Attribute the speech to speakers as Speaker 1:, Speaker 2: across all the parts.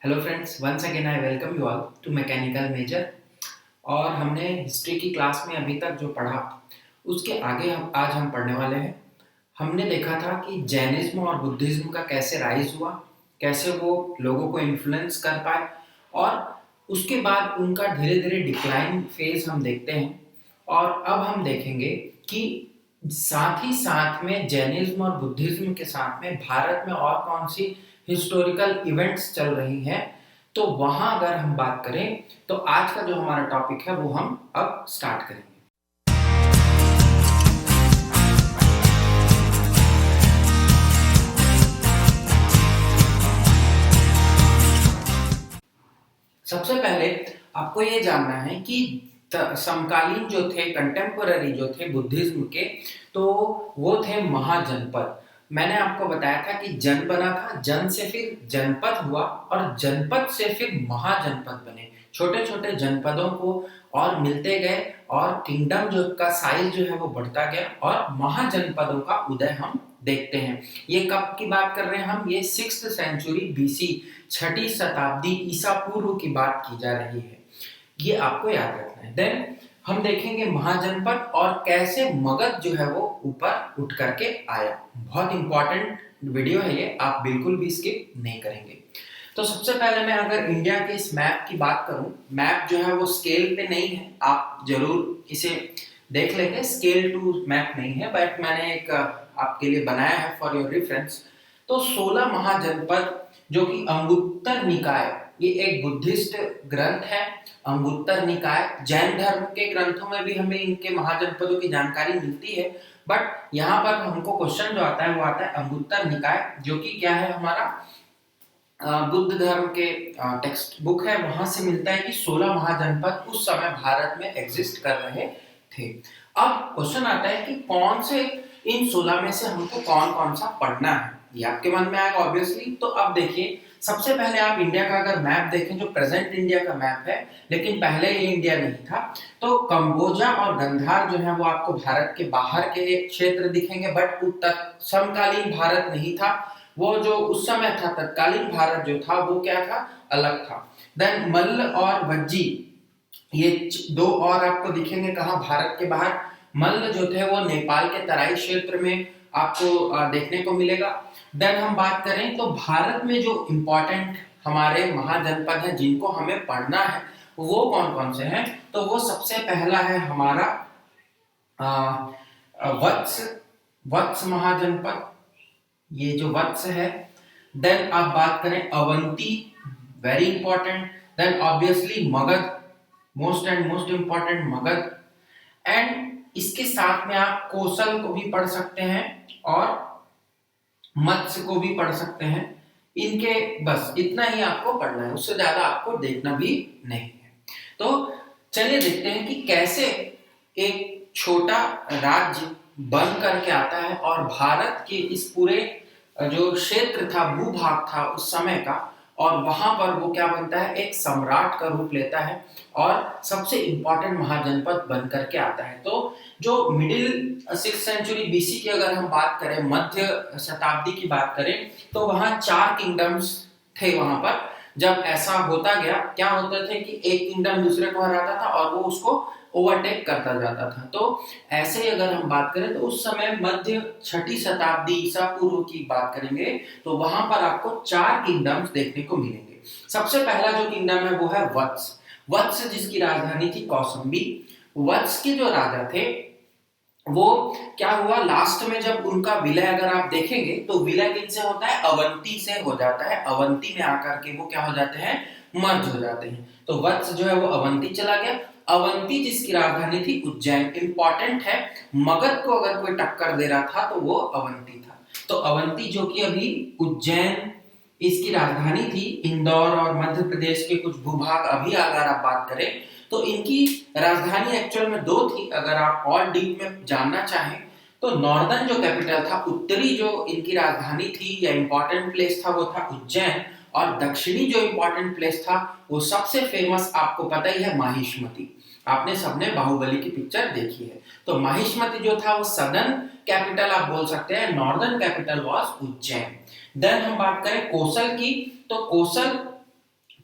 Speaker 1: Hello friends, once again I welcome you all to mechanical major. और हमने history की class में अभी तक जो पढ़ा उसके आगे आज हम पढ़ने वाले हैं। हमने देखा था कि जैनिज्म और बुद्धिज्म का कैसे राइज हुआ, कैसे वो लोगों को इन्फ्लुएंस कर पाए, और उसके बाद उनका धीरे धीरे डिक्लाइन फेज हम देखते हैं। और अब हम देखेंगे कि साथ ही साथ में जैनिज्म और बुद्धिज्म के साथ में भारत में और कौन सी हिस्टोरिकल इवेंट्स चल रही हैं। तो वहां अगर हम बात करें तो आज का जो हमारा टॉपिक है वो हम अब स्टार्ट करेंगे। सबसे पहले आपको ये जानना है कि समकालीन जो थे, कंटेम्पोररी जो थे बुद्धिज्म के, तो वो थे महाजनपद। मैंने आपको बताया था कि जन बना था, जन से फिर जनपद हुआ और जनपद से फिर महाजनपद बने। छोटे छोटे जनपदों को और मिलते गए और किंगडम जो का साइज जो है वो बढ़ता गया और महाजनपदों का उदय हम देखते हैं। ये कब की बात कर रहे हैं हम? ये 6th सेंचुरी बीसी, 6ठी शताब्दी ईसा पूर्व की बात की जा रही है। ये आपको याद रखना है। देन हम देखेंगे महाजनपद और कैसे मगध जो है वो ऊपर उठ करके आया। बहुत इंपॉर्टेंट वीडियो है ये, आप बिल्कुल भी स्किप नहीं करेंगे। तो सबसे पहले मैं अगर इंडिया के इस मैप की बात करूं, मैप जो है वो स्केल पे नहीं है, आप जरूर इसे देख लेंगे। स्केल टू मैप नहीं है, बट मैंने एक आपके लिए बनाया है फॉर योर रेफरेंस। तो 16 महाजनपद जो कि अंगुत्तर निकाय, ये एक बुद्धिस्ट ग्रंथ है। अंगुत्तर निकाय, जैन धर्म के ग्रंथों में भी हमें इनके महाजनपदों की जानकारी मिलती है, बट यहाँ पर हमको क्वेश्चन जो आता है वो आता है अंगुत्तर निकाय, जो कि क्या है हमारा बुद्ध धर्म के टेक्स्ट बुक है, वहां से मिलता है कि 16 महाजनपद उस समय भारत में एग्जिस्ट कर रहे थे। अब क्वेश्चन आता है कि कौन से इन 16 में से हमको कौन कौन सा पढ़ना है, ये आपके मन में आएगा ऑब्वियसली। तो अब देखिए, सबसे पहले आप इंडिया का अगर मैप देखें, जो प्रेजेंट इंडिया का मैप है, लेकिन पहले ये इंडिया नहीं था, तो कंबोजा और गंधार जो है वो आपको भारत के बाहर के क्षेत्र दिखेंगे, बट उत्तर समकालीन भारत नहीं था। वो जो उस समय था, तत्कालीन भारत जो था वो क्या था, अलग था। देन मल्ल और वज्जी, ये दो और आपको दिखेंगे कहाँ, भारत के बाहर। मल्ल जो थे वो नेपाल के तराई क्षेत्र में आपको देखने को मिलेगा। देन हम बात करें तो भारत में जो इम्पोर्टेंट हमारे महाजनपद हैं जिनको हमें पढ़ना है वो कौन कौन से हैं, तो वो सबसे पहला है हमारा वत्स, वत्स महाजनपद, ये जो वत्स है। देन आप बात करें Avanti, very important. Then obviously Magadh, most and most important Magadh. And इसके साथ में आप कौशल को भी पढ़ सकते हैं और मत्स्य को भी पढ़ सकते हैं। इनके बस इतना ही आपको पढ़ना है, उससे ज्यादा आपको देखना भी नहीं है। तो चलिए देखते हैं कि कैसे एक छोटा राज्य बन करके आता है और भारत के इस पूरे जो क्षेत्र था, भूभाग था उस समय का, और वहां पर वो क्या बनता है, एक सम्राट का रूप लेता है और सबसे इंपॉर्टेंट महाजनपद बन करके आता है। तो जो मिडिल 6th सेंचुरी बीसी की अगर हम बात करें, मध्य शताब्दी की बात करें, तो वहां 4 किंगडम्स थे वहां पर। जब ऐसा होता गया, क्या होते थे कि एक किंगडम दूसरे को हराता था और वो उसको ओवरटेक करता जाता था। तो ऐसे ही अगर हम बात करें तो उस समय मध्य 6ठी शताब्दी ईसा पूर्व की बात करेंगे तो वहां पर आपको 4 किंगडम्स देखने को मिलेंगे। सबसे पहला जो किंगडम है वो है वत्स। वत्स जिसकी राजधानी थी कौसंबी। वत्स के जो राजा थे वो क्या हुआ, लास्ट में जब उनका विलय अगर आप देखेंगे तो विलय किनसे होता है, अवंती से हो जाता है। अवंती में आकर के वो क्या हो जाते हैं, मर्ज हो जाते हैं। तो वत्स जो है वो अवंती चला गया। अवंती जिसकी राजधानी थी उज्जैन, इंपॉर्टेंट है, मगध को अगर कोई टक्कर दे रहा था तो वो अवंती था। तो अवंती जो कि अभी उज्जैन इसकी राजधानी थी, इंदौर और मध्य प्रदेश के कुछ भूभाग अभी अगर आप बात करें तो इनकी राजधानी एक्चुअल में 2 थी। अगर आप और डीप में जानना चाहें तो नॉर्दर्न जो कैपिटल था, उत्तरी जो इनकी राजधानी थी या इंपॉर्टेंट प्लेस था वो था उज्जैन, और दक्षिणी जो इंपॉर्टेंट प्लेस था वो सबसे फेमस आपको पता ही है, माहिष्मती। आपने सबने बाहुबली की पिक्चर देखी है। तो माहिष्मती जो था वो सदर्न कैपिटल आप बोल सकते हैं, northern capital was Ujjain. Then हम बात करें कोसल की, तो कोसल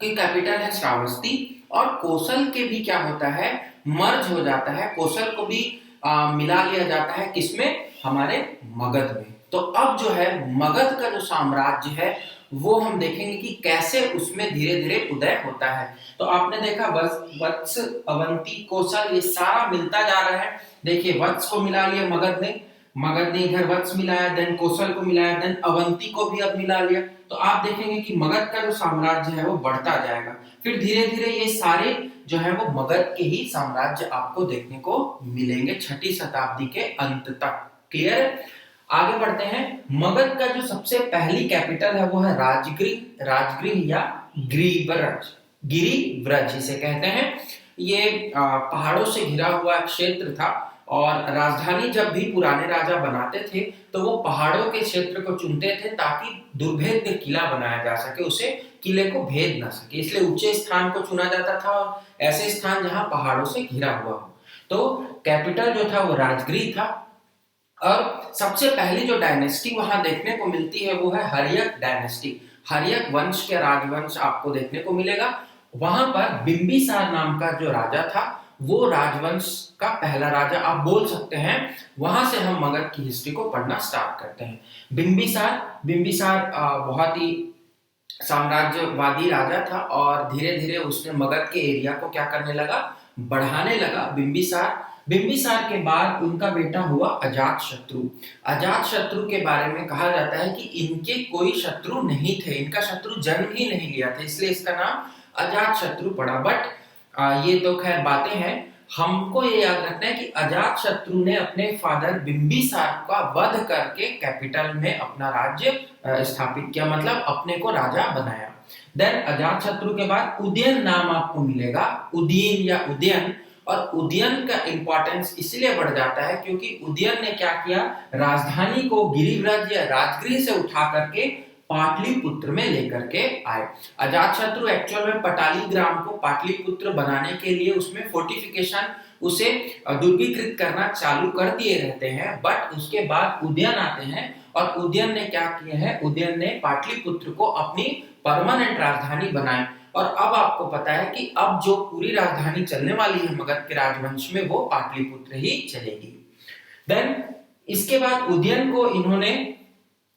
Speaker 1: की कैपिटल है श्रावस्ती, और कोसल के भी क्या होता है, मर्ज हो जाता है, कोसल को भी मिला लिया जाता है किसमें, हमारे मगध में। तो अब जो है मगध का जो साम्राज्य है वो हम देखेंगे कि कैसे उसमें धीरे धीरे उदय होता है। तो आपने देखा वत्स, अवंती, कोसल, ये सारा मिलता जा रहा है। देखिए वत्स को मिला लिया मगध ने इधर वत्स मिलाया, देन कोसल को मिलाया, देन अवंती को भी अब मिला लिया। तो आप देखेंगे कि मगध का जो साम्राज्य है वो बढ़ता जाएगा। फिर धीरे धीरे ये सारे जो है वो मगध के ही साम्राज्य आपको देखने को मिलेंगे 6ठी शताब्दी के अंत तक। क्लियर? आगे बढ़ते हैं। मगध का जो सबसे पहली कैपिटल है वो है राजगृह या गिरिव्रज इसे कहते हैं। ये पहाड़ों से घिरा हुआ क्षेत्र था, और राजधानी जब भी पुराने राजा बनाते थे तो वो पहाड़ों के क्षेत्र को चुनते थे ताकि दुर्भेद्य किला बनाया जा सके, उसे किले को भेद ना सके, इसलिए ऊंचे स्थान को चुना जाता था और ऐसे स्थान जहां पहाड़ों से घिरा हुआ हो। तो कैपिटल जो था वो राजगृह था। और सबसे पहली जो डायनेस्टी वहां देखने को मिलती है वो है हर्यक डायनेस्टी। हर्यक वंश के राजवंश आपको देखने को मिलेगा। वहां पर बिंबिसार नाम का जो राजा था वो राजवंश का पहला राजा आप बोल सकते हैं। वहां से हम मगध की हिस्ट्री को पढ़ना स्टार्ट करते हैं। बिंबिसार बहुत ही साम्राज्यवादी राजा था, और धीरे धीरे उसने मगध के एरिया को क्या करने लगा, बढ़ाने लगा। बिंबिसार के बाद उनका बेटा हुआ अजातशत्रु। अजातशत्रु के बारे में कहा जाता है कि इनके कोई शत्रु नहीं थे, इनका शत्रु जन्म ही नहीं लिया था, इसलिए इसका नाम अजातशत्रु पड़ा। बट ये तो खैर बातें हैं, हमको ये याद रखना है कि अजातशत्रु ने अपने फादर बिंबिसार का वध करके कैपिटल में अपना राज्य स्थापित किया, मतलब अपने को राजा बनाया। देन अजातशत्रु के बाद उदयन नाम आपको मिलेगा, उदयन या उदयन। और उदयन का इंपॉर्टेंस इसलिए बढ़ जाता है क्योंकि उदयन ने क्या किया, राजधानी को गिरिव्रज या राजगृह से उठा करके पाटलिपुत्र में लेकर के आए। अजातशत्रु एक्चुअल में पटाली ग्राम को पाटलिपुत्र बनाने के लिए उसमें फोर्टिफिकेशन, उसे दुर्गीकृत करना चालू कर दिए रहते हैं। बट उसके बाद उदयन आते हैं, और उदयन ने क्या किया है, उदयन ने पाटलिपुत्र को अपनी परमानेंट राजधानी बनाई। और अब आपको पता है कि अब जो पूरी राजधानी चलने वाली है मगध के राजवंश में वो पाटलिपुत्र ही चलेगी। देन इसके बाद उदयन को इन्होंने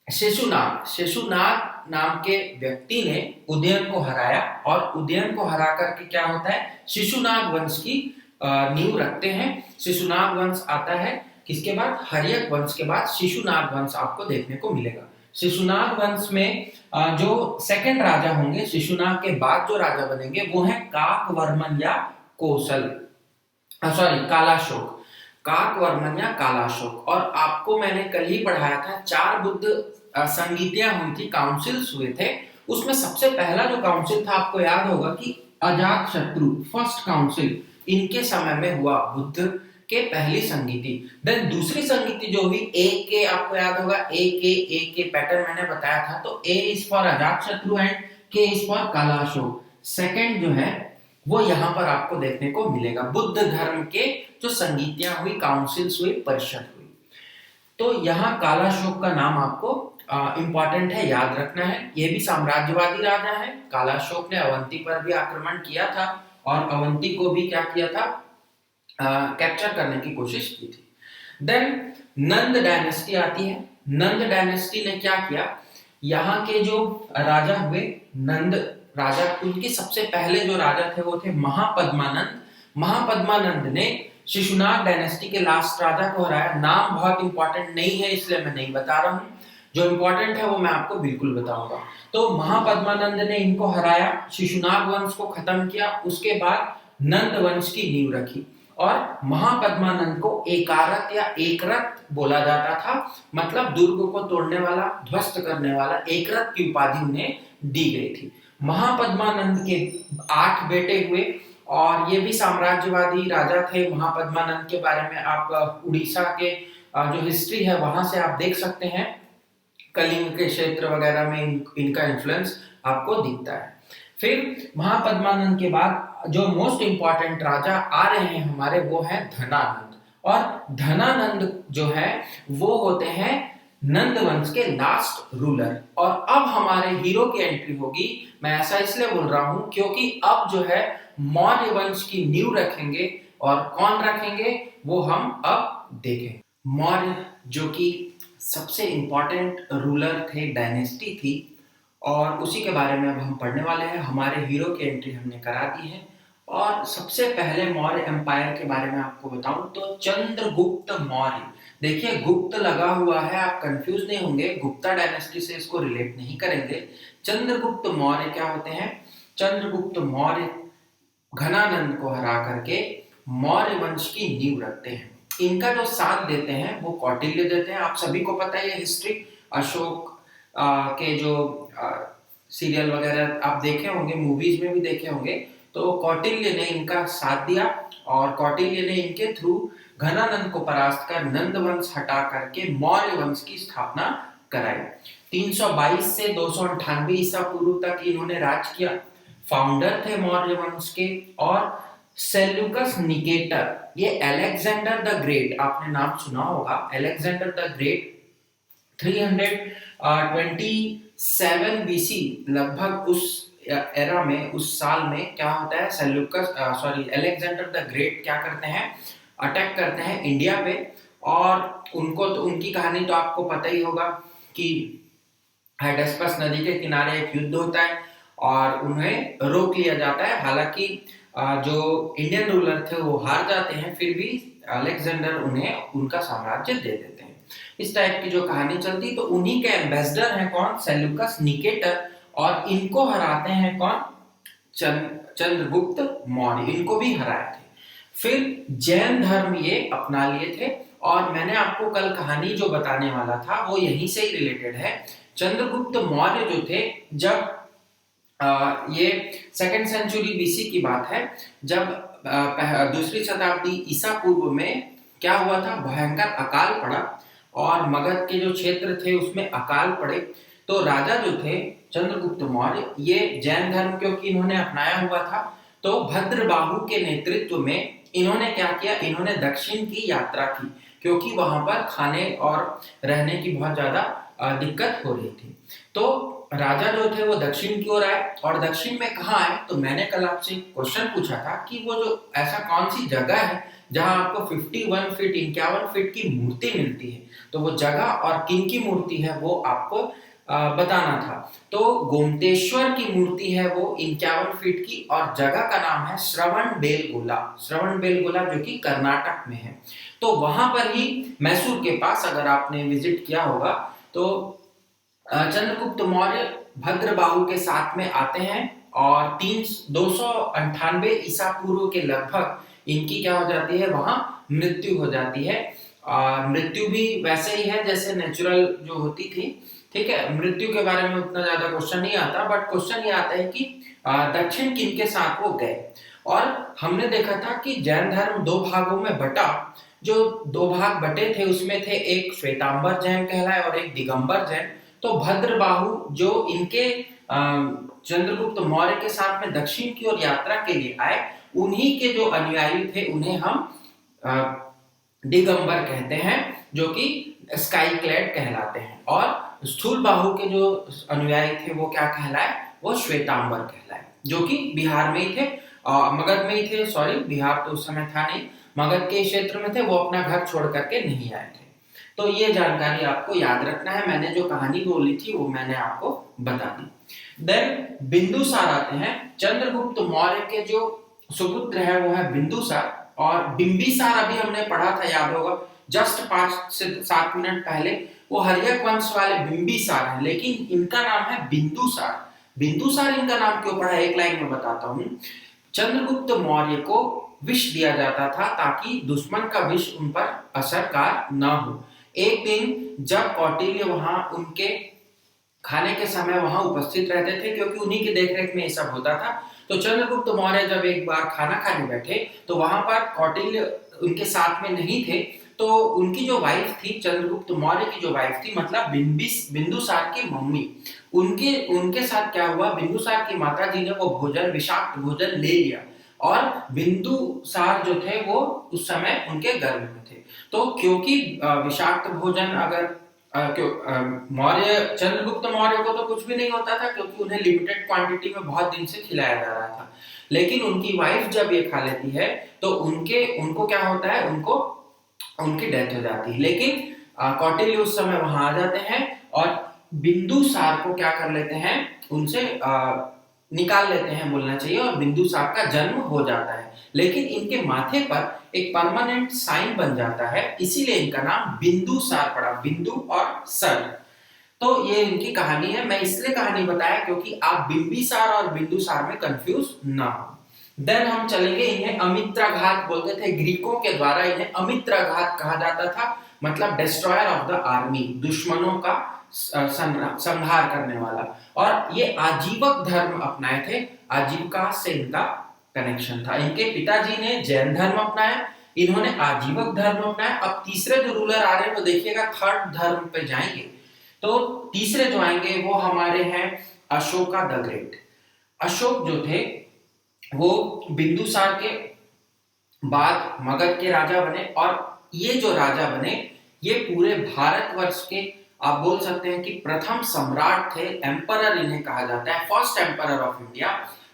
Speaker 1: शेषुनाग नाम के व्यक्ति ने उदयन को हराया, और उदयन को हरा करके क्या होता है, शिशुनाग वंश की नींव रखते हैं। शिशुनाग वंश आता है किसके बाद, हर्यक वंश के बाद शिशुनाग वंश आपको देखने को मिलेगा। शिशुनाग वंश में जो सेकंड राजा होंगे, शिशुनाग के बाद जो राजा बनेंगे वो है काकवर्मन या काकवर्मन या कालाशोक। और आपको मैंने कल ही पढ़ाया था 4 बुद्ध संगीतियां हुई थी, काउंसिल्स हुए थे। उसमें सबसे पहला जो काउंसिल था आपको याद होगा कि अजातशत्रु फर्स्ट काउंसिल, इनके समय में हुआ बुद्ध के पहली संगीति। देन दूसरी संगीति जो हुई ए के, आपको याद होगा ए के पैटर्न मैंने बताया था। तो ए इज फॉर अजातशत्रु एंड के इज फॉर कालाशोक। सेकंड जो है वो यहाँ पर आपको देखने को मिलेगा। बुद्ध धर्म के जो संगीतियां हुई, काउंसिल्स हुई, परिषद हुई। तो यहाँ कालाशोक का नाम आपको इंपॉर्टेंट है, याद रखना है। ये भी साम्राज्यवादी राजा है। कालाशोक ने अवंती पर भी आक्रमण किया था, और अवंती को भी क्या किया था, कैप्चर करने की कोशिश की थी। देन नंद डायनेस्टी आती है। नंद डायनेस्टी ने क्या किया, यहाँ के जो राजा हुए नंद राजा, उनके सबसे पहले जो राजा थे वो थे महापद्मानंद। महापद्मानंद ने शिशुनाग डायनेस्टी के लास्ट राजा को हराया। नाम बहुत इंपॉर्टेंट नहीं है इसलिए मैं नहीं बता रहा हूँ, जो इंपॉर्टेंट है वो मैं आपको बिल्कुल बताऊंगा। तो महापद्मानंद ने इनको हराया, शिशुनाग वंश को खत्म किया, उसके बाद नंद वंश की नींव रखी। और महापद्मानंद को एकारत या एकरत बोला जाता था, मतलब दुर्ग को तोड़ने वाला, ध्वस्त करने वाला, एकरत की उपाधि उन्हें दी गई थी। महापद्मानंद के 8 बेटे हुए, और ये भी साम्राज्यवादी राजा थे। महापद्मानंद के बारे में आप उड़ीसा के जो हिस्ट्री है वहां से आप देख सकते हैं, कलिंग के क्षेत्र वगैरह में इनका इन्फ्लुएंस आपको दिखता है। फिर महापद्मानंद के बाद जो मोस्ट इंपॉर्टेंट राजा आ रहे हैं हमारे, वो है धनानंद। और धनानंद जो है वो होते हैं नंद वंश के लास्ट रूलर। और अब हमारे हीरो की एंट्री होगी। मैं ऐसा इसलिए बोल रहा हूं क्योंकि अब जो है मौर्य वंश की नींव रखेंगे, और कौन रखेंगे वो हम अब देखें। मौर्य जो कि सबसे इंपॉर्टेंट रूलर थे, डायनेस्टी थी, और उसी के बारे में अब हम पढ़ने वाले हैं। हमारे हीरो की एंट्री हमने करा दी है। और सबसे पहले मौर्य एम्पायर के बारे में आपको बताऊं तो चंद्रगुप्त मौर्य। देखिए गुप्त लगा हुआ है, आप कंफ्यूज नहीं होंगे, गुप्ता डायनेस्टी से इसको रिलेट नहीं करेंगे। चंद्रगुप्त मौर्य क्या होते हैं? चंद्रगुप्त मौर्य घनानंद को हरा करके मौर्य वंश की नींव रखते हैं। इनका जो साथ देते हैं वो कौटिल्य देते हैं। आप सभी को पता है ये हिस्ट्री, अशोक के जो सीरियल वगैरह आप देखे होंगे, मूवीज में भी देखे होंगे। तो कौटिल्य ने इनका साथ दिया, और कौटिल्य ने इनके थ्रू घनानंद को परास्त कर नंद वंश हटा करके मौर्य वंश की स्थापना कराई। 322 से 298 ईसा पूर्व तक इन्होंने राज किया। फाउंडर थे मौर्य वंश के। और सेल्यूकस निकेटर, ये अलेक्जेंडर द ग्रेट, आपने नाम सुना होगा, अलेक्जेंडर द ग्रेट 327 बीसी लगभग उस एरा में, उस साल में क्या होता है, अलेक्जेंडर द ग्रेट क्या करते हैं, अटैक करते हैं इंडिया पे। और उनको तो उनकी कहानी तो आपको पता ही होगा कि हाइडेस्पस नदी के किनारे एक युद्ध होता है और उन्हें रोक लिया जाता है। हालांकि जो इंडियन रूलर थे वो हार जाते हैं, फिर भी अलेक्जेंडर उन्हें उनका साम्राज्य दे देते हैं। इस टाइप की जो कहानी चलती, तो उन्हीं के एम्बेसडर हैं कौन, सेल्यूकस निकेटर, और इनको हराते हैं कौन, चंद्रगुप्त मौर्य, इनको भी हराए थे। फिर जैन धर्म ये अपना लिए थे। और मैंने आपको कल कहानी जो बताने वाला था वो यहीं से ही रिलेटेड है। चंद्रगुप्त मौर्य जो थे, जब ये सेकेंड सेंचुरी बीसी की बात है, जब दूसरी शताब्दी ईसा पूर्व में क्या हुआ था, भयंकर अकाल पड़ा और मगध के जो क्षेत्र थे उसमें अकाल पड़े। तो राजा जो थे चंद्रगुप्त मौर्य, ये जैन धर्म क्योंकि इन्होंने अपनाया हुआ था, तो भद्रबाहु के नेतृत्व में इन्होंने क्या किया, इन्होंने दक्षिण की यात्रा की, क्योंकि वहां पर खाने और रहने की बहुत ज्यादा दिक्कत हो रही थी। तो राजा जो थे वो दक्षिण की ओर आए, और दक्षिण में कहाँ आए, तो मैंने कल आपसे क्वेश्चन पूछा था कि वो जो ऐसा कौन सी जगह है जहां आपको 51 फीट 51 फीट की मूर्ति मिलती है, तो वो जगह और किन की मूर्ति है वो आपको बताना था। तो गोमतेश्वर की मूर्ति है वो 51 फीट की, और जगह का नाम है श्रवण बेलगोला। श्रवण बेलगोला जो कि कर्नाटक में है। तो वहां पर ही मैसूर के पास अगर आपने विजिट किया होगा, तो चंद्रगुप्त मौर्य भद्रबाहु के साथ में आते हैं, और 298 ईसा पूर्व के लगभग इनकी क्या हो जाती है, वहां मृत्यु हो जाती है। मृत्यु भी वैसे ही है जैसे नेचुरल जो होती थी, ठीक है। मृत्यु के बारे में उतना ज्यादा क्वेश्चन नहीं आता, बट क्वेश्चन ये आता है कि दक्षिण किन के साथ वो गए। और हमने देखा था कि जैन धर्म दो भागों में बटा। जो दो भाग बटे थे उसमें थे एक श्वेतांबर जैन कहलाए और एक दिगंबर जैन। तो भद्रबाहु जो इनके चंद्रगुप्त मौर्य के साथ में दक्षिण की ओर यात्रा के लिए आए, उन्हीं के जो अनुयायी थे उन्हें हम दिगंबर कहते हैं, जो कि स्काई क्लैड कहलाते हैं। और स्थूल बाहु के जो अनुयायी थे वो क्या कहलाए, वो श्वेतांबर कहलाए, जो कि बिहार में ही थे, मगध में ही थे। सॉरी, बिहार तो उस समय था नहीं, मगध के क्षेत्र में थे। वो अपना घर छोड़ करके नहीं आए थे। तो ये जानकारी आपको याद रखना है। मैंने जो कहानी बोली थी वो मैंने आपको बता दी। देन बिंदुसार आते हैं। चंद्रगुप्त मौर्य के जो सुपुत्र है वो है बिंदुसार, और बिंबिसार अभी हमने पढ़ा था, याद होगा, जस्ट 5 से 7 मिनट पहले। वो हर्यक वंश वाले बिंबिसार हैं, लेकिन इनका नाम है बिंदुसार। बिंदुसार इनका नाम क्यों पड़ा, एक लाइन में बताता हूं। चंद्रगुप्त मौर्य को विष दिया जाता था ताकि दुश्मन का विष उन पर असरकार न हो। एक दिन जब कौटिल्य वहां उनके खाने के समय वहां उपस्थित रहते थे, क्योंकि उन्हीं की देखरेख में ये सब होता था, तो चंद्रगुप्त मौर्य जब एक बार खाना खाने बैठे तो वहां पर कौटिल्य उनके साथ में नहीं थे। तो उनकी जो वाइफ थी, चंद्रगुप्त मौर्य की जो वाइफ थी, मतलब बिंदुसार की मम्मी, उनके साथ क्या हुआ, बिंदुसार की माता जी ने वो भोजन, विषाक्त भोजन ले लिया, और बिंदुसार जो थे वो उस समय उनके गर्भ में थे। तो क्योंकि विषाक्त भोजन अगर मौर्य चंद्रगुप्त मौर्य को तो कुछ भी नहीं होता था, क्योंकि उन्हें लिमिटेड क्वांटिटी में बहुत दिन से खिलाया जा रहा था। लेकिन उनकी वाइफ जब ये खा लेती है तो उनको क्या होता है, उनको उनकी डेथ हो जाती है। लेकिन कौटिल्य उस समय वहां आ जाते हैं और बिंदुसार को क्या कर लेते हैं, उनसे निकाल लेते हैं बोलना चाहिए, और बिंदुसार का जन्म हो जाता है। लेकिन इनके माथे पर एक परमानेंट साइन बन जाता है, इसीलिए इनका नाम बिंदुसार पड़ा, बिंदु और सर। तो ये इनकी कहानी है। मैं इसलिए कहानी बताया क्योंकि आप बिंबिसार और बिंदुसार में कंफ्यूज ना हो। देन हम चलेंगे, इन्हें अमित्राघात बोलते थे, ग्रीकों के द्वारा इन्हें अमित्राघात कहा जाता था, मतलब डिस्ट्रॉयर ऑफ द आर्मी, दुश्मनों का संहार करने वाला। और ये आजीवक धर्म अपनाए थे, आजीविका से इनका कनेक्शन था। इनके पिताजी ने जैन धर्म अपनाया, इन्होंने आजीवक धर्म अपनाया। अब तीसरे जो रूलर आ रहे हैं वो देखिएगा थर्ड धर्म पे जाएंगे। तो तीसरे जो आएंगे वो हमारे हैं अशोका द ग्रेट। अशोक जो थे वो बिंदुसार के बाद मगध के राजा बने, और ये जो राजा बने ये पूरे भारतवर्ष के आप बोल सकते हैं कि प्रथम सम्राट थे, एम्परर इन्हें कहा जाता है, फर्स्ट एम्परर ऑफ इंडिया,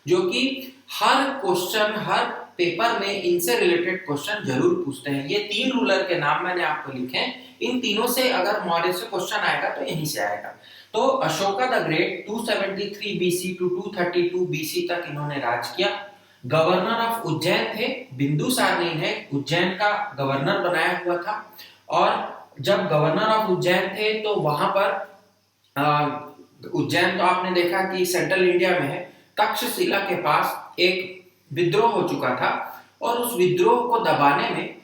Speaker 1: जो कि हर क्वेश्चन, हर पेपर में इनसे रिलेटेड क्वेश्चन जरूर पूछते हैं। ये तीन रूलर के नाम मैंने आपको लिखे हैं, इन तीनों से अगर मौर्य से क्वेश्चन आएगा तो यहीं से आएगा। तो Ashoka the great 273 BC to 232 BC तक इन्होंने राज किया। गवर्नर ऑफ उज्जैन थे, बिंदुसार ने इन्हें उज्जैन का गवर्नर बनाया हुआ था। और जब गवर्नर ऑफ उज्जैन थे तो वहां पर उज्जैन तो आपने देखा कि सेंट्रल इंडिया में है, तक्षशिला के पास एक विद्रोह हो चुका था, और उस विद्रोह को दबाने में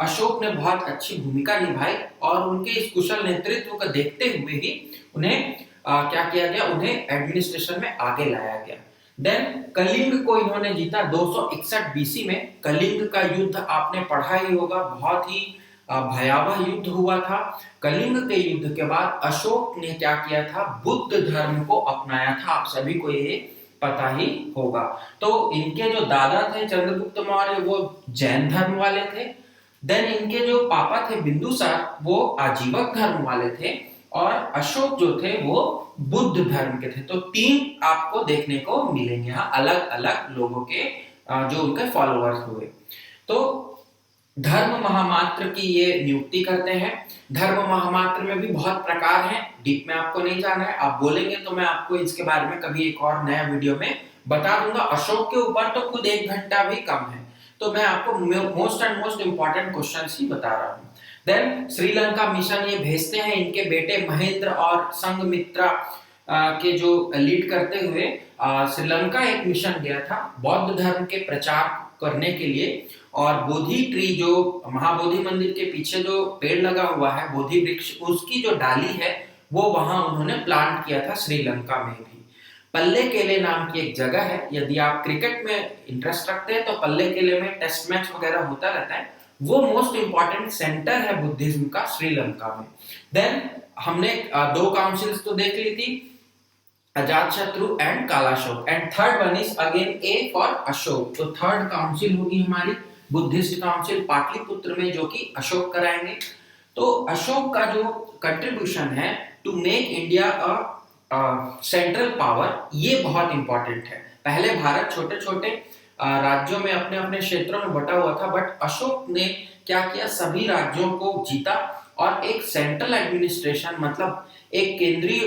Speaker 1: अशोक ने बहुत अच्छी भूमिका निभाई, और उनके इस कुशल नेतृत्व को देखते हुए ही उन्हें क्या किया गया, उन्हें एडमिनिस्ट्रेशन में आगे लाया गया। देन कलिंग को इन्होंने जीता 261 बीसी में। कलिंग का युद्ध आपने पढ़ा ही होगा, बहुत ही भयावह युद्ध हुआ था। कलिंग के युद्ध के बाद अशोक ने क्या किया था, बुद्ध धर्म को अपनाया था, आप सभी को ये पता ही होगा। तो इनके जो दादा थे चंद्रगुप्त मौर्य वो जैन धर्म वाले थे। देन इनके जो पापा थे बिंदुसार वो आजीवक धर्म वाले थे, और अशोक जो थे वो बुद्ध धर्म के थे। तो तीन आपको देखने को मिलेंगे यहाँ अलग अलग लोगों के जो उनके फॉलोअर्स हुए। तो धर्म महामात्र की ये नियुक्ति करते हैं। धर्म महामात्र में भी बहुत प्रकार हैं, डीप में आपको नहीं जाना है, आप बोलेंगे तो मैं आपको इसके बारे में कभी एक और नया वीडियो में बता दूंगा। अशोक के ऊपर तो खुद 1 घंटा भी कम है, तो मैं आपको मोस्ट इंपॉर्टेंट क्वेश्चंस ही बता रहा हूँ। देन श्रीलंका मिशन ये भेजते हैं, इनके बेटे महेंद्र और संघमित्रा के जो लीड करते हुए श्रीलंका एक मिशन गया था बौद्ध धर्म के प्रचार करने के लिए। और बोधि ट्री, जो महाबोधि मंदिर के पीछे जो पेड़ लगा हुआ है बोधि वृक्ष, उसकी जो डाली है वो वहां उन्होंने प्लांट किया था श्रीलंका में भी। पल्ले केले नाम की एक जगह है, यदि आप क्रिकेट में इंटरेस्ट रखते हैं तो पल्ले केले में टेस्ट मैच वगैरह होता रहता है, वो मोस्ट इंपॉर्टेंट सेंटर है बुद्धिज्म का श्रीलंका में। देन हमने 2 काउंसिल्स तो देख ली थी, Ajatashatru and Kalashoka, and third one is again A for Ashok. तो थर्ड काउंसिल होगी हमारी बुद्धिस्ट काउंसिल पाटलिपुत्र में, जो कि अशोक कराएंगे। तो अशोक का जो कंट्रीब्यूशन है to make India a central power, ये बहुत इंपॉर्टेंट है। पहले भारत छोटे छोटे राज्यों में अपने अपने क्षेत्रों में बटा हुआ था, बट अशोक ने क्या किया, सभी राज्यों को जीता और एक सेंट्रल एडमिनिस्ट्रेशन, मतलब एक केंद्रीय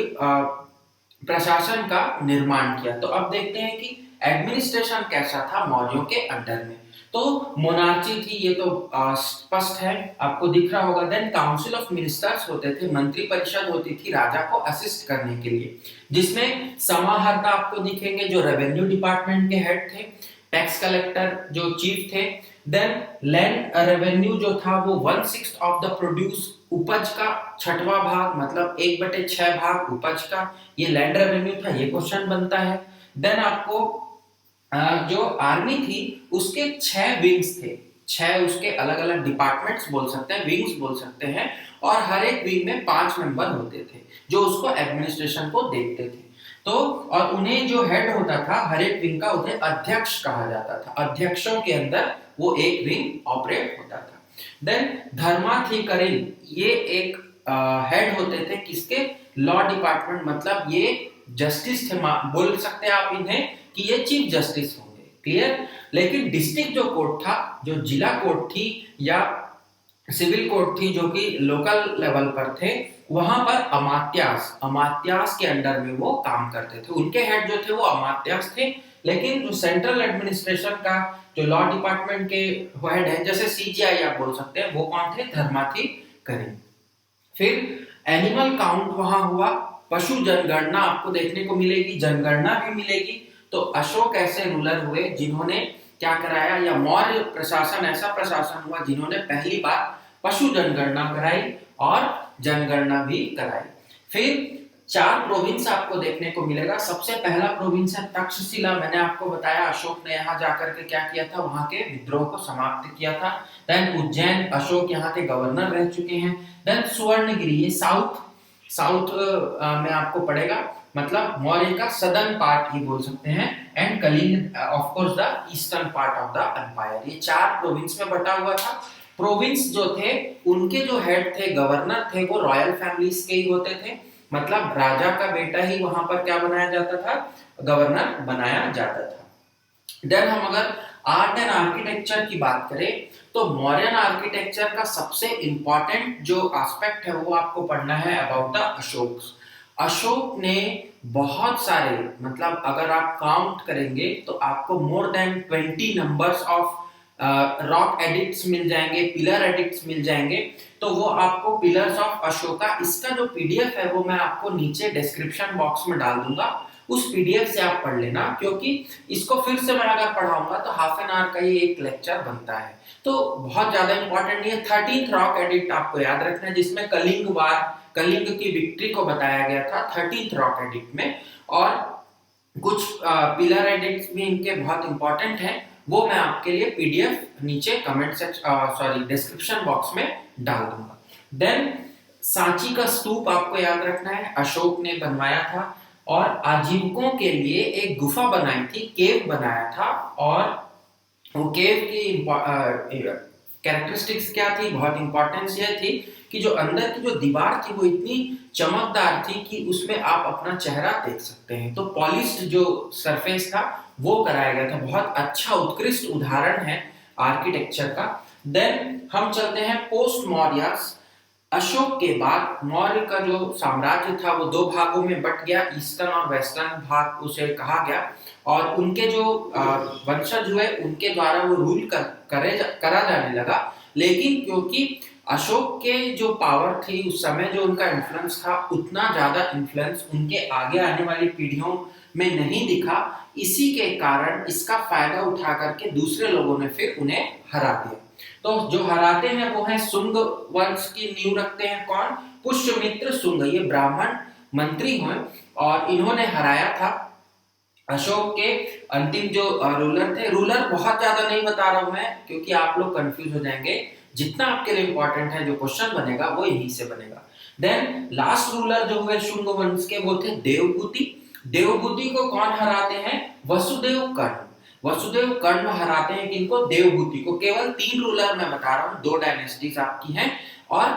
Speaker 1: प्रशासन का निर्माण किया। तो अब देखते हैं कि एडमिनिस्ट्रेशन कैसा था मौर्यों के अंडर में। तो मोनार्ची थी, ये तो स्पष्ट है, आपको दिख रहा होगा। देन काउंसिल ऑफ मिनिस्टर्स होते थे, मंत्री परिषद होती थी राजा को असिस्ट करने के लिए, जिसमें समाहर्ता आपको दिखेंगे जो रेवेन्यू डिपार्टमेंट के हेड थे, टैक्स कलेक्टर जो चीफ थे। देन लैंड रेवेन्यू जो था वो 1/6 ऑफ द प्रोड्यूस, उपज का 6वां भाग, मतलब 1/6 भाग उपज का, ये लैंड रेवेन्यू था, ये क्वेश्चन बनता है। देन आपको जो आर्मी थी उसके 6 विंग्स थे, 6 उसके अलग अलग डिपार्टमेंट्स बोल सकते हैं, विंग्स बोल सकते हैं, और हर एक विंग में 5 मेंबर होते थे जो उसको एडमिनिस्ट्रेशन को देखते थे। तो और उन्हें जो हेड होता था हर एक विंग का, उन्हें अध्यक्ष कहा जाता था, अध्यक्षों के अंदर वो एक विंग ऑपरेट होता था। देन धर्माधिकारी, ये एक हेड होते थे किसके, लॉ डिपार्टमेंट, मतलब ये जस्टिस थे, बोल सकते हैं आप इन्हें कि ये चीफ जस्टिस होंगे, क्लियर। लेकिन डिस्ट्रिक्ट जो कोर्ट था, जो जिला कोर्ट थी या सिविल कोर्ट थी, जो कि लोकल लेवल पर थे, वहां पर अमात्यास के अंडर में वो काम करते थे। उनके हेड जो थे वो अमात्यास थे। लेकिन जो सेंट्रल एडमिनिस्ट्रेशन का जो लॉ डिपार्टमेंट के हेड है, जैसे सीजीआई आप बोल सकते हैं, वो कौन थे, धर्माथी करीम। फिर एनिमल काउंट वहां हुआ, पशु जनगणना आपको देखने को मिलेगी, जनगणना भी मिलेगी। तो अशोक ऐसे रूलर हुए जिन्होंने क्या कराया, या मौर्य प्रशासन ऐसा प्रशासन हुआ जिन्होंने पहली बार पशु जनगणना कराई और जनगणना भी कराई। फिर 4 प्रोविंस आपको देखने को मिलेगा। सबसे पहला प्रोविंस है तक्षशिला। मैंने आपको बताया अशोक ने यहाँ जाकर के क्या किया था, वहां के विद्रोह को समाप्त किया था। देन उज्जैन, अशोक यहाँ के गवर्नर रह चुके हैं। देन सुवर्णगिरी, ये साउथ में आपको पड़ेगा, मतलब मौर्य का सदर्न पार्ट ये बोल सकते हैं। And Kalinga of course the eastern part of the empire. ये 4 प्रोविंस में बटा हुआ था। प्रोविंस जो थे उनके जो हेड थे, गवर्नर थे, वो रॉयल फैमिलीज के ही होते थे, मतलब राजा का बेटा ही वहां पर क्या बनाया जाता था, गवर्नर बनाया जाता था। देन हम अगर आर्ट एंड आर्किटेक्चर की बात करें तो मॉडर्न आर्किटेक्चर का सबसे इंपॉर्टेंट जो एस्पेक्ट है वो आपको पढ़ना है अबाउट द अशोक। अशोक ने बहुत सारे, मतलब अगर आप काउंट करेंगे तो आपको more than 20 numbers of rock edicts मिल जाएंगे, पिलर एडिक्ट्स मिल जाएंगे। तो वो आपको पिलर्स ऑफ अशोका, इसका जो पीडीएफ है वो मैं आपको नीचे डिस्क्रिप्शन बॉक्स में डाल दूंगा, उस पीडीएफ से आप पढ़ लेना, क्योंकि इसको फिर से मैं अगर पढ़ाऊंगा तो हाफ एन आवर का ये एक लेक्चर बनता है, तो बहुत ज्यादा इंपॉर्टेंट नहीं है। 13th रॉक एडिक्ट आपको याद रखना है, जिसमें कलिंग की विक्ट्री को बताया गया था 13th रॉक एडिक्ट में। और कुछ पिलर एडिक्ट्स भी इनके बहुत इंपॉर्टेंट हैं, वो मैं आपके लिए पीडीएफ नीचे डिस्क्रिप्शन बॉक्स में डाल दूंगा। देन सांची का स्तूप आपको याद रखना है, अशोक ने बनवाया था और आजीविकों के लिए एक गुफा बनाई थी, केव बनाया था। और वो केव की कैरेक्टरिस्टिक्स क्या थी, बहुत इंपॉर्टेंस ये थी कि जो अंदर की जो दीवार थी वो इतनी चमकदार थी कि उसमें आप अपना चेहरा देख सकते हैं। तो पॉलिश्ड जो सरफेस था वो कराया गया था, बहुत अच्छा उत्कृष्ट उदाहरण है आर्किटेक्चर का। देन हम चलते हैं पोस्ट मौर्य। अशोक के बाद मौर्य का जो साम्राज्य था वो 2 भागों में बट गया, ईस्टर्न और वेस्टर्न भाग उसे कहा गया। और उनके जो वंशज हुए उनके द्वारा वो रूल करा जाने लगा। लेकिन क्योंकि अशोक के जो पावर थी उस समय, जो उनका इन्फ्लुएंस था, उतना ज्यादा इन्फ्लुएंस उनके आगे आने वाली पीढ़ियों में नहीं दिखा, इसी के कारण इसका फायदा उठा करके दूसरे लोगों ने फिर उन्हें हरा दिया। तो जो हराते हैं वो है शुंग वंश की नींव रखते हैं कौन, पुष्यमित्र शुंग, ये ब्राह्मण मंत्री हुए और इन्होंने हराया था अशोक के अंतिम जो रूलर थे। रूलर बहुत ज्यादा नहीं बता रहा हूं मैं, क्योंकि आप लोग कंफ्यूज हो जाएंगे। जितना आपके लिए इंपॉर्टेंट है, जो क्वेश्चन बनेगा वो यहीं से बनेगा। देन लास्ट रूलर जो हुए शुंग वंश के वो थे देवभूति। देवभूति को कौन हराते हैं, वसुदेव कर्ण। वसुदेव कर्ण हराते हैं किनको, देवभूति को। केवल 3 रूलर मैं बता रहा हूँ, 2 डायनेस्टीज आपकी हैं। और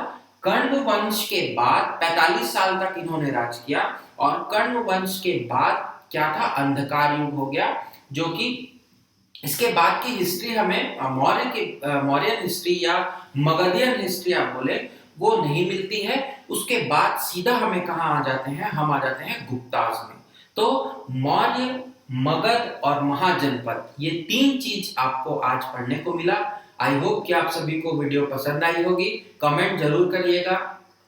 Speaker 1: कर्ण वंश के बाद 45 साल तक इन्होंने राज किया। और कर्ण वंश के बाद क्या था, अंधकार युग हो गया, जो कि इसके बाद की हिस्ट्री हमें मौर्यन हिस्ट्री या मगधियन हिस्ट्री आप बोले वो नहीं मिलती है। उसके बाद सीधा हमें कहाँ आ जाते हैं, हम आ जाते हैं गुप्ताज में। तो मौर्य, मगध और महाजनपद, ये 3 चीज आपको आज पढ़ने को मिला। आई होप कि आप सभी को वीडियो पसंद आई होगी। कमेंट जरूर करिएगा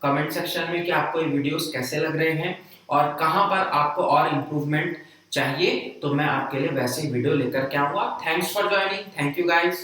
Speaker 1: कमेंट सेक्शन में कि आपको ये वीडियोस कैसे लग रहे हैं और कहां पर आपको और इम्प्रूवमेंट चाहिए, तो मैं आपके लिए वैसे ही वीडियो लेकर के आऊंगा। Thanks for joining, thank you guys.